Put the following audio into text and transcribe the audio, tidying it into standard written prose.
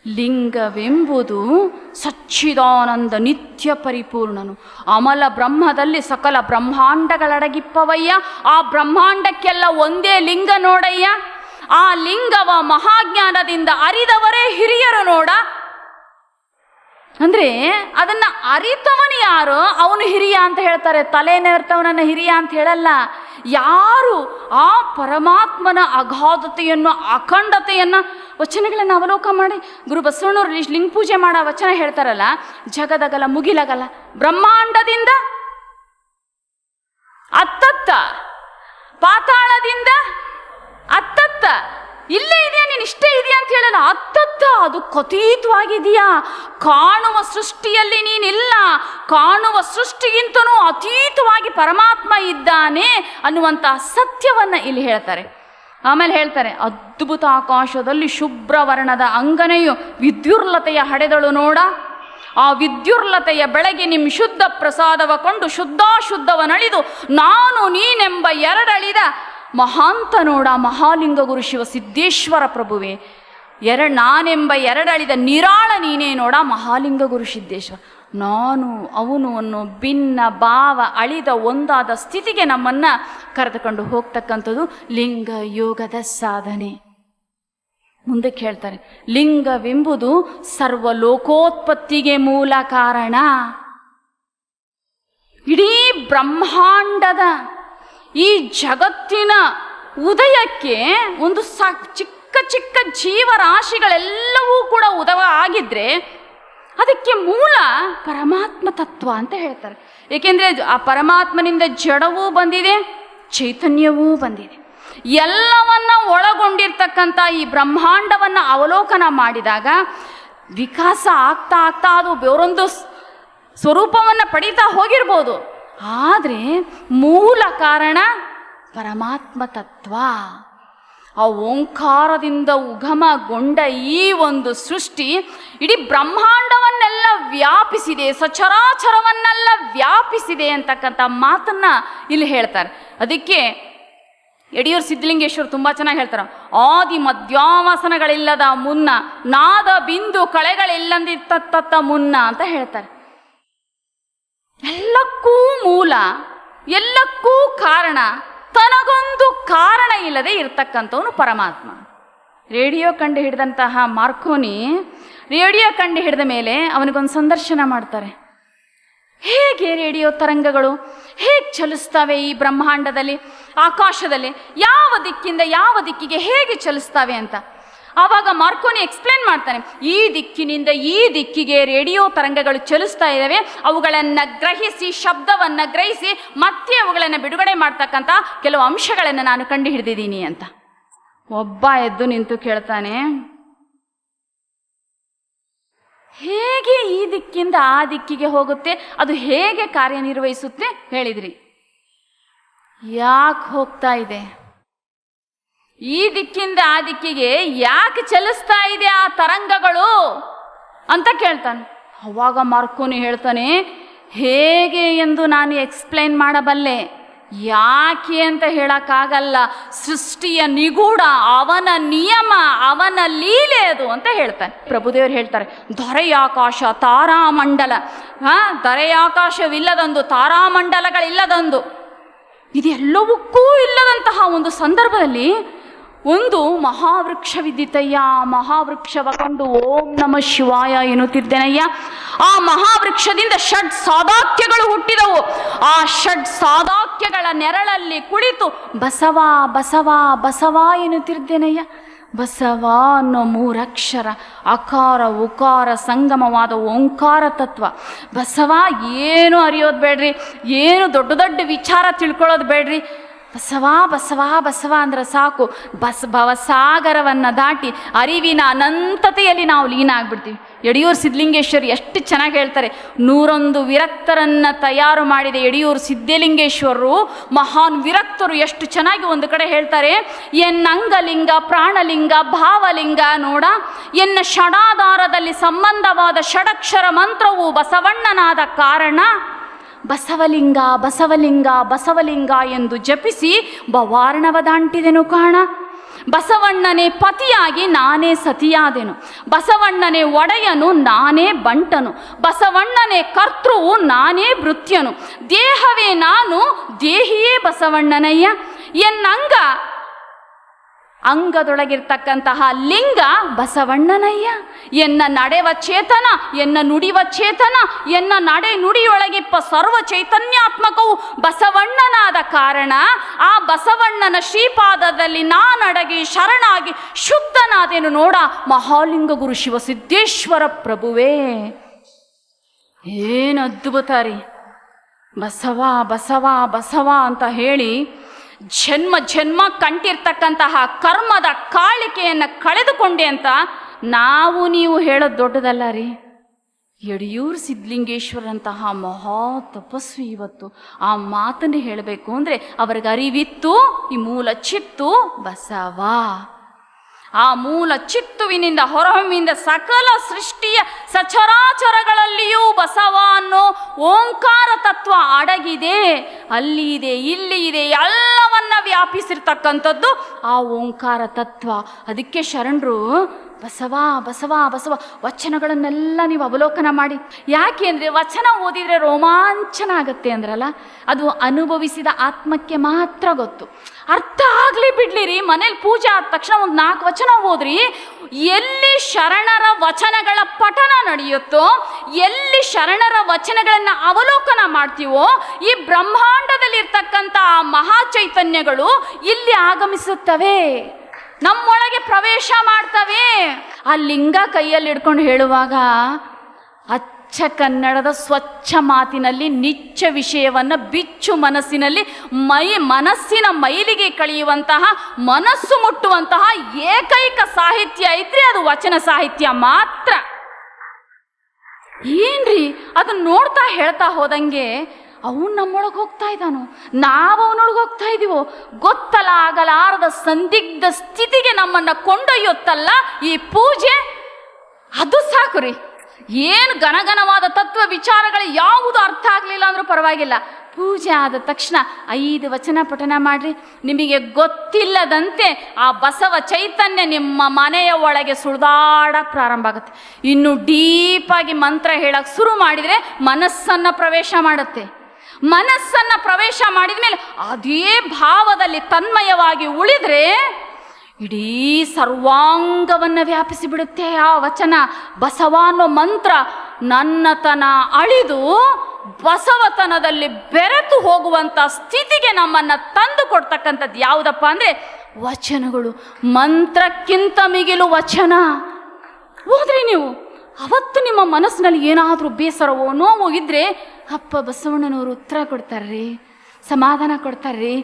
ಲಿಂಗವೆಂಬುದು ಸಚ್ಚಿದಾನಂದ ನಿತ್ಯ ಪರಿಪೂರ್ಣನು. ಅಮಲ ಬ್ರಹ್ಮದಲ್ಲಿ ಸಕಲ ಬ್ರಹ್ಮಾಂಡಗಳಡಗಿಪ್ಪವಯ್ಯ. ಆ ಬ್ರಹ್ಮಾಂಡಕ್ಕೆಲ್ಲ ಒಂದೇ ಲಿಂಗ ನೋಡಯ್ಯ. ಆ ಲಿಂಗವ ಮಹಾಜ್ಞಾನದಿಂದ ಅರಿದವರೇ ಹಿರಿಯರು ನೋಡ. ಅಂದರೆ ಅದನ್ನು ಅರಿತವನು ಯಾರು ಅವನು ಹಿರಿಯ ಅಂತ ಹೇಳ್ತಾರೆ, ತಲೆನೇರ್ತವನನ್ನು ಹಿರಿಯ ಅಂತ ಹೇಳಲ್ಲ. ಯಾರು ಆ ಪರಮಾತ್ಮನ ಅಗಾಧತೆಯನ್ನು, ಅಖಂಡತೆಯನ್ನು, ವಚನಗಳನ್ನು ಅವಲೋಕ ಮಾಡಿ ಗುರು ಬಸವಣ್ಣವರು ಲಿಂಗ ಪೂಜೆ ಮಾಡೋ ವಚನ ಹೇಳ್ತಾರಲ್ಲ, ಜಗದಗಲ ಮುಗಿಲಗಲ ಬ್ರಹ್ಮಾಂಡದಿಂದ ಅತ್ತತ್ತ, ಪಾತಾಳದಿಂದ ಅತ್ತತ್ತ, ಇಲ್ಲೇ ಇದೆಯಾ ನೀನು ಇಷ್ಟೇ ಇದೆಯಾ ಅಂತ ಹೇಳಲ್ಲ, ಅತ್ತತ್ತ ಅದು ಅತೀತವಾಗಿದೆಯಾ. ಕಾಣುವ ಸೃಷ್ಟಿಯಲ್ಲಿ ನೀನಿಲ್ಲ, ಕಾಣುವ ಸೃಷ್ಟಿಗಿಂತನೂ ಅತೀತವಾಗಿ ಪರಮಾತ್ಮ ಇದ್ದಾನೆ ಅನ್ನುವಂತಹ ಸತ್ಯವನ್ನ ಇಲ್ಲಿ ಹೇಳ್ತಾರೆ. ಆಮೇಲೆ ಹೇಳ್ತಾರೆ, ಅದ್ಭುತ ಆಕಾಶದಲ್ಲಿ ಶುಭ್ರವರ್ಣದ ಅಂಗನೆಯು ವಿದ್ಯುರ್ಲತೆಯ ಹಡೆದಳು ನೋಡ. ಆ ವಿದ್ಯುರ್ಲತೆಯ ಬೆಳಗ್ಗೆ ನಿಮ್ಮ ಶುದ್ಧ ಪ್ರಸಾದವ ಕೊಂಡು ಶುದ್ಧಾಶುದ್ಧವನಳಿದು ನಾನು ನೀನೆಂಬ ಎರಡಳಿದ ಮಹಾಂತ ನೋಡ. ಮಹಾಲಿಂಗ ಗುರು ಶಿವ ಸಿದ್ದೇಶ್ವರ ಪ್ರಭುವೆ, ನಾನೆಂಬ ಎರಡಳಿದ ನಿರಾಳ ನೀನೇ ನೋಡ. ಮಹಾಲಿಂಗ ಗುರು ಸಿದ್ದೇಶ್ವರ, ನಾನು ಅವನು ಅನ್ನೋ ಭಿನ್ನ ಭಾವ ಅಳಿದ ಒಂದಾದ ಸ್ಥಿತಿಗೆ ನಮ್ಮನ್ನು ಕರೆದುಕೊಂಡು ಹೋಗ್ತಕ್ಕಂಥದ್ದು ಲಿಂಗ ಯೋಗದ ಸಾಧನೆ. ಮುಂದಕ್ಕೆ ಹೇಳ್ತಾರೆ, ಲಿಂಗವೆಂಬುದು ಸರ್ವಲೋಕೋತ್ಪತ್ತಿಗೆ ಮೂಲ ಕಾರಣ. ಇಡೀ ಬ್ರಹ್ಮಾಂಡದ ಈ ಜಗತ್ತಿನ ಉದಯಕ್ಕೆ ಒಂದು ಚಿಕ್ಕ ಚಿಕ್ಕ ಜೀವರಾಶಿಗಳೆಲ್ಲವೂ ಕೂಡ ಉದಯ ಆಗಿದ್ರೆ ಅದಕ್ಕೆ ಮೂಲ ಪರಮಾತ್ಮ ತತ್ವ ಅಂತ ಹೇಳ್ತಾರೆ. ಏಕೆಂದರೆ ಆ ಪರಮಾತ್ಮನಿಂದ ಜಡವೂ ಬಂದಿದೆ, ಚೈತನ್ಯವೂ ಬಂದಿದೆ. ಎಲ್ಲವನ್ನ ಒಳಗೊಂಡಿರ್ತಕ್ಕಂಥ ಈ ಬ್ರಹ್ಮಾಂಡವನ್ನು ಅವಲೋಕನ ಮಾಡಿದಾಗ ವಿಕಾಸ ಆಗ್ತಾ ಆಗ್ತಾ ಅದು ಬೇರೊಂದು ಸ್ವರೂಪವನ್ನು ಪಡೀತಾ ಹೋಗಿರ್ಬೋದು. ಆದರೆ ಮೂಲ ಕಾರಣ ಪರಮಾತ್ಮ ತತ್ವ. ಆ ಓಂಕಾರದಿಂದ ಉಗಮಗೊಂಡ ಈ ಒಂದು ಸೃಷ್ಟಿ ಇಡೀ ಬ್ರಹ್ಮಾಂಡವನ್ನೆಲ್ಲ ವ್ಯಾಪಿಸಿದೆ, ಸಚರಾಚರವನ್ನೆಲ್ಲ ವ್ಯಾಪಿಸಿದೆ ಅಂತಕ್ಕಂಥ ಮಾತನ್ನ ಇಲ್ಲಿ ಹೇಳ್ತಾರೆ. ಅದಕ್ಕೆ ಯಡಿಯೂರು ಸಿದ್ಧಲಿಂಗೇಶ್ವರು ತುಂಬ ಚೆನ್ನಾಗಿ ಹೇಳ್ತಾರೆ, ಆದಿ ಮಧ್ಯಾವಸನಗಳಿಲ್ಲದ ಮುನ್ನ, ನಾದ ಬಿಂದು ಕಳೆಗಳಿಲ್ಲದಿತ್ತ ಮುನ್ನ ಅಂತ ಹೇಳ್ತಾರೆ. ಎಲ್ಲಕ್ಕೂ ಮೂಲ, ಎಲ್ಲಕ್ಕೂ ಕಾರಣ, ತನಗೊಂದು ಕಾರಣ ಇಲ್ಲದೆ ಇರ್ತಕ್ಕಂಥವನು ಪರಮಾತ್ಮ. ರೇಡಿಯೋ ಕಂಡು ಹಿಡಿದಂತಹ ಮಾರ್ಕೋನಿ ರೇಡಿಯೋ ಕಂಡು ಹಿಡಿದ ಮೇಲೆ ಅವನಿಗೊಂದು ಸಂದರ್ಶನ ಮಾಡ್ತಾರೆ. ಹೇಗೆ ರೇಡಿಯೋ ತರಂಗಗಳು ಹೇಗೆ ಚಲಿಸ್ತವೆ ಈ ಬ್ರಹ್ಮಾಂಡದಲ್ಲಿ, ಆಕಾಶದಲ್ಲಿ, ಯಾವ ದಿಕ್ಕಿಂದ ಯಾವ ದಿಕ್ಕಿಗೆ ಹೇಗೆ ಚಲಿಸ್ತವೆ ಅಂತ. ಆವಾಗ ಮಾರ್ಕೋನಿ ಎಕ್ಸ್ಪ್ಲೇನ್ ಮಾಡ್ತಾನೆ, ಈ ದಿಕ್ಕಿನಿಂದ ಈ ದಿಕ್ಕಿಗೆ ರೇಡಿಯೋ ತರಂಗಗಳು ಚಲಿಸ್ತಾ ಇದ್ದಾವೆ, ಅವುಗಳನ್ನು ಗ್ರಹಿಸಿ, ಶಬ್ದವನ್ನು ಗ್ರಹಿಸಿ ಮತ್ತೆ ಅವುಗಳನ್ನು ಬಿಡುಗಡೆ ಮಾಡ್ತಕ್ಕಂಥ ಕೆಲವು ಅಂಶಗಳನ್ನು ನಾನು ಕಂಡು ಹಿಡಿದಿದ್ದೀನಿ ಅಂತ. ಒಬ್ಬ ಎದ್ದು ನಿಂತು ಕೇಳ್ತಾನೆ, ಹೇಗೆ ಈ ದಿಕ್ಕಿಂದ ಆ ದಿಕ್ಕಿಗೆ ಹೋಗುತ್ತೆ, ಅದು ಹೇಗೆ ಕಾರ್ಯನಿರ್ವಹಿಸುತ್ತೆ ಹೇಳಿದ್ರಿ, ಯಾಕೆ ಹೋಗ್ತಾ ಇದೆ, ಈ ದಿಕ್ಕಿಂದ ಆ ದಿಕ್ಕಿಗೆ ಯಾಕೆ ಚಲಿಸ್ತಾ ಇದೆ ಆ ತರಂಗಗಳು ಅಂತ ಕೇಳ್ತಾನೆ. ಅವಾಗ ಮಾರ್ಕೋನಿ ಹೇಳ್ತಾನೆ, ಹೇಗೆ ಎಂದು ನಾನು ಎಕ್ಸ್ಪ್ಲೈನ್ ಮಾಡಬಲ್ಲೆ, ಯಾಕೆ ಅಂತ ಹೇಳಕ್ಕಾಗಲ್ಲ. ಸೃಷ್ಟಿಯ ನಿಗೂಢ, ಅವನ ನಿಯಮ, ಅವನ ಲೀಲೆ ಅದು ಅಂತ ಹೇಳ್ತಾನೆ. ಪ್ರಭುದೇವರು ಹೇಳ್ತಾರೆ, ದೊರೆಯಾಕಾಶ ತಾರಾಮಂಡಲ, ದೊರೆಯಾಕಾಶವಿಲ್ಲದೊಂದು, ತಾರಾಮಂಡಲಗಳಿಲ್ಲದೊಂದು, ಇದೆಲ್ಲವಕ್ಕೂ ಇಲ್ಲದಂತಹ ಒಂದು ಸಂದರ್ಭದಲ್ಲಿ ಒಂದು ಮಹಾವೃಕ್ಷವಿದ್ದಿತಯ್ಯ. ಮಹಾವೃಕ್ಷವ ಕಂಡು ಓಂ ನಮಃ ಶಿವಾಯ ಎನ್ನುತ್ತಿದ್ದೇನಯ್ಯ. ಆ ಮಹಾವೃಕ್ಷದಿಂದ ಷಡ್ ಸಾದಾಕ್ಯಗಳು ಹುಟ್ಟಿದವು. ಆ ಷಡ್ ಸಾದಾಕ್ಯಗಳ ನೆರಳಲ್ಲಿ ಕುಳಿತು ಬಸವ ಬಸವ ಬಸವ ಎನ್ನುತ್ತಿದ್ದೇನಯ್ಯ. ಬಸವ ಅನ್ನೋ ಮೂರಕ್ಷರ, ಅಕಾರ ಉಕಾರ ಸಂಗಮವಾದ ಓಂಕಾರ ತತ್ವ. ಬಸವ ಏನು ಅರಿಯೋದು ಬೇಡ್ರಿ, ಏನು ದೊಡ್ಡ ದೊಡ್ಡ ವಿಚಾರ ತಿಳ್ಕೊಳ್ಳೋದು ಬೇಡ್ರಿ. ಬಸವ ಬಸವ ಬಸವ ಅಂದ್ರೆ ಸಾಕು, ಭವಸಾಗರವನ್ನು ದಾಟಿ ಅರಿವಿನ ಅನಂತತೆಯಲ್ಲಿ ನಾವು ಲೀನ ಆಗ್ಬಿಡ್ತೀವಿ. ಯಡಿಯೂರು ಸಿದ್ಧಲಿಂಗೇಶ್ವರಿ ಎಷ್ಟು ಚೆನ್ನಾಗಿ ಹೇಳ್ತಾರೆ, 101 ವಿರಕ್ತರನ್ನು ತಯಾರು ಮಾಡಿದ ಯಡಿಯೂರು ಸಿದ್ಧಲಿಂಗೇಶ್ವರರು ಮಹಾನ್ ವಿರಕ್ತರು. ಎಷ್ಟು ಚೆನ್ನಾಗಿ ಒಂದು ಕಡೆ ಹೇಳ್ತಾರೆ, ಎನ್ನಂಗಲಿಂಗ ಪ್ರಾಣಲಿಂಗ ಭಾವಲಿಂಗ ನೋಡ, ಎನ್ನ ಷಡಾಧಾರದಲ್ಲಿ ಸಂಬಂಧವಾದ ಷಡಕ್ಷರ ಮಂತ್ರವು ಬಸವಣ್ಣನಾದ ಕಾರಣ ಬಸವಲಿಂಗ ಬಸವಲಿಂಗ ಬಸವಲಿಂಗ ಎಂದು ಜಪಿಸಿ ಬವಾರ್ಣವ ದಾಂಟಿದೆನು ಕಾಣ. ಬಸವಣ್ಣನೇ ಪತಿಯಾಗಿ ನಾನೇ ಸತಿಯಾದೆನು, ಬಸವಣ್ಣನೇ ಒಡೆಯನು ನಾನೇ ಬಂಟನು, ಬಸವಣ್ಣನೇ ಕರ್ತೃವು ನಾನೇ ಭೃತ್ಯನು, ದೇಹವೇ ನಾನು ದೇಹಿಯೇ ಬಸವಣ್ಣನಯ್ಯ, ಎನ್ನಂಗ ಅಂಗದೊಳಗಿರ್ತಕ್ಕಂತಹ ಲಿಂಗ ಬಸವಣ್ಣನಯ್ಯ, ಎನ್ನ ನಡೆವ ಚೇತನ, ಎನ್ನ ನುಡಿವ ಚೇತನ, ಎನ್ನ ನಡೆ ನುಡಿಯೊಳಗಿಪ್ಪ ಸರ್ವ ಚೈತನ್ಯಾತ್ಮಕವು ಬಸವಣ್ಣನಾದ ಕಾರಣ ಆ ಬಸವಣ್ಣನ ಶ್ರೀಪಾದದಲ್ಲಿ ನಾನಡಗಿ ಶರಣಾಗಿ ಶುದ್ಧನಾದೇನು ನೋಡ ಮಹಾಲಿಂಗ ಗುರು ಶಿವಸಿದ್ದೇಶ್ವರ ಪ್ರಭುವೇ. ಏನು ಅದ್ಭುತ ರೀ! ಬಸವ ಬಸವ ಬಸವ ಅಂತ ಹೇಳಿ ಜನ್ಮ ಜನ್ಮ ಕಂಟಿರ್ತಕ್ಕಂತಹ ಕರ್ಮದ ಕಾಳಿಕೆಯನ್ನು ಕಳೆದುಕೊಂಡೆ ಅಂತ ನಾವು ನೀವು ಹೇಳೋದು ದೊಡ್ಡದಲ್ಲ ರೀ. ಯಡಿಯೂರು ಸಿದ್ಧಲಿಂಗೇಶ್ವರಂತಹ ಮಹಾ ತಪಸ್ವಿ ಇವತ್ತು ಆ ಮಾತನ್ನು ಹೇಳಬೇಕು ಅಂದರೆ ಅವ್ರಿಗೆ ಅರಿವಿತ್ತು, ಈ ಮೂಲ ಚಿತ್ತು ಬಸವ. ಆ ಮೂಲ ಚಿತ್ತುವಿನಿಂದ ಹೊರಹೊಮ್ಮಿಂದ ಸಕಲ ಸೃಷ್ಟಿಯ ಸಚರಾಚರಗಳಲ್ಲಿಯೂ ಬಸವ ಅನ್ನೋ ಓಂಕಾರ ತತ್ವ ಅಡಗಿದೆ. ಅಲ್ಲಿ ಇದೆ, ಇಲ್ಲಿ ಇದೆ, ಎಲ್ಲವನ್ನ ವ್ಯಾಪಿಸಿರ್ತಕ್ಕಂಥದ್ದು ಆ ಓಂಕಾರ ತತ್ವ. ಅದಕ್ಕೆ ಶರಣರು ಬಸವ ಬಸವ ಬಸವ ವಚನಗಳನ್ನೆಲ್ಲ ನೀವು ಅವಲೋಕನ ಮಾಡಿ. ಯಾಕೆ ಅಂದರೆ ವಚನ ಓದಿದರೆ ರೋಮಾಂಚನ ಆಗುತ್ತೆ ಅಂದ್ರಲ್ಲ, ಅದು ಅನುಭವಿಸಿದ ಆತ್ಮಕ್ಕೆ ಮಾತ್ರ ಗೊತ್ತು. ಅರ್ಥ ಆಗಲಿ ಬಿಡ್ಲಿ ರೀ, ಮನೇಲಿ ಪೂಜೆ ಆದ ತಕ್ಷಣ ಒಂದು 4 ವಚನ ಓದ್ರಿ. ಎಲ್ಲಿ ಶರಣರ ವಚನಗಳ ಪಠನ ನಡೆಯುತ್ತೋ, ಎಲ್ಲಿ ಶರಣರ ವಚನಗಳನ್ನು ಅವಲೋಕನ ಮಾಡ್ತೀವೋ, ಈ ಬ್ರಹ್ಮಾಂಡದಲ್ಲಿರ್ತಕ್ಕಂಥ ಆ ಮಹಾಚೈತನ್ಯಗಳು ಇಲ್ಲಿ ಆಗಮಿಸುತ್ತವೆ, ನಮ್ಮೊಳಗೆ ಪ್ರವೇಶ ಮಾಡ್ತವೆ. ಆ ಲಿಂಗ ಕೈಯಲ್ಲಿ ಹಿಡ್ಕೊಂಡು ಹೇಳುವಾಗ ಅಚ್ಚ ಕನ್ನಡದ ಸ್ವಚ್ಛ ಮಾತಿನಲ್ಲಿ ನಿಚ್ಚ ವಿಷಯವನ್ನು ಬಿಚ್ಚು ಮನಸ್ಸಿನಲ್ಲಿ ಮನಸ್ಸಿನ ಮೈಲಿಗೆ ಕಳೆಯುವಂತಹ, ಮನಸ್ಸು ಮುಟ್ಟುವಂತಹ ಏಕೈಕ ಸಾಹಿತ್ಯ ಇದ್ರೆ ಅದು ವಚನ ಸಾಹಿತ್ಯ ಮಾತ್ರ. ಏನ್ರಿ ಅದನ್ನ ನೋಡ್ತಾ ಹೇಳ್ತಾ ಹೋದಂಗೆ ಅವನು ನಮ್ಮೊಳಗೆ ಹೋಗ್ತಾ ಇದ್ದಾನೋ, ನಾವು ಅವನೊಳಗೆ ಹೋಗ್ತಾ ಇದ್ದೀವೋ ಗೊತ್ತಲಾಗಲಾರದ ಸಂದಿಗ್ಧ ಸ್ಥಿತಿಗೆ ನಮ್ಮನ್ನು ಕೊಂಡೊಯ್ಯುತ್ತಲ್ಲ ಈ ಪೂಜೆ. ಅದು ಸಾಕು ರೀ. ಏನು ಘನಘನವಾದ ತತ್ವ ವಿಚಾರಗಳು ಯಾವುದು ಅರ್ಥ ಆಗಲಿಲ್ಲ ಅಂದ್ರೂ ಪರವಾಗಿಲ್ಲ, ಪೂಜೆ ಆದ ತಕ್ಷಣ 5 ವಚನ ಪಠನ ಮಾಡ್ರಿ. ನಿಮಗೆ ಗೊತ್ತಿಲ್ಲದಂತೆ ಆ ಬಸವ ಚೈತನ್ಯ ನಿಮ್ಮ ಮನೆಯ ಒಳಗೆ ಸುಳಿದಾಡಕ್ಕೆ ಪ್ರಾರಂಭ ಆಗುತ್ತೆ. ಇನ್ನು ಡೀಪಾಗಿ ಮಂತ್ರ ಹೇಳಕ್ಕೆ ಶುರು ಮಾಡಿದರೆ ಮನಸ್ಸನ್ನು ಪ್ರವೇಶ ಮಾಡುತ್ತೆ. ಮನಸ್ಸನ್ನು ಪ್ರವೇಶ ಮಾಡಿದ ಮೇಲೆ ಅದೇ ಭಾವದಲ್ಲಿ ತನ್ಮಯವಾಗಿ ಉಳಿದ್ರೆ ಇಡೀ ಸರ್ವಾಂಗವನ್ನು ವ್ಯಾಪಿಸಿ ಬಿಡುತ್ತೆ ಆ ವಚನ. ಬಸವ ಅನ್ನೋ ಮಂತ್ರ ನನ್ನತನ ಅಳಿದು ಬಸವತನದಲ್ಲಿ ಬೆರೆತು ಹೋಗುವಂಥ ಸ್ಥಿತಿಗೆ ನಮ್ಮನ್ನು ತಂದು ಕೊಡ್ತಕ್ಕಂಥದ್ದು ಯಾವುದಪ್ಪ ಅಂದರೆ ವಚನಗಳು. ಮಂತ್ರಕ್ಕಿಂತ ಮಿಗಿಲು ವಚನ ಹೋದ್ರಿ ನೀವು. ಅವತ್ತು ನಿಮ್ಮ ಮನಸ್ಸಿನಲ್ಲಿ ಏನಾದರೂ ಬೇಸರವೋ ನೋವು ಇದ್ದರೆ ಅಪ್ಪ ಬಸವಣ್ಣನವರು ಉತ್ತರ ಕೊಡ್ತಾರ್ರಿ, ಸಮಾಧಾನ ಕೊಡ್ತಾರ್ರಿ.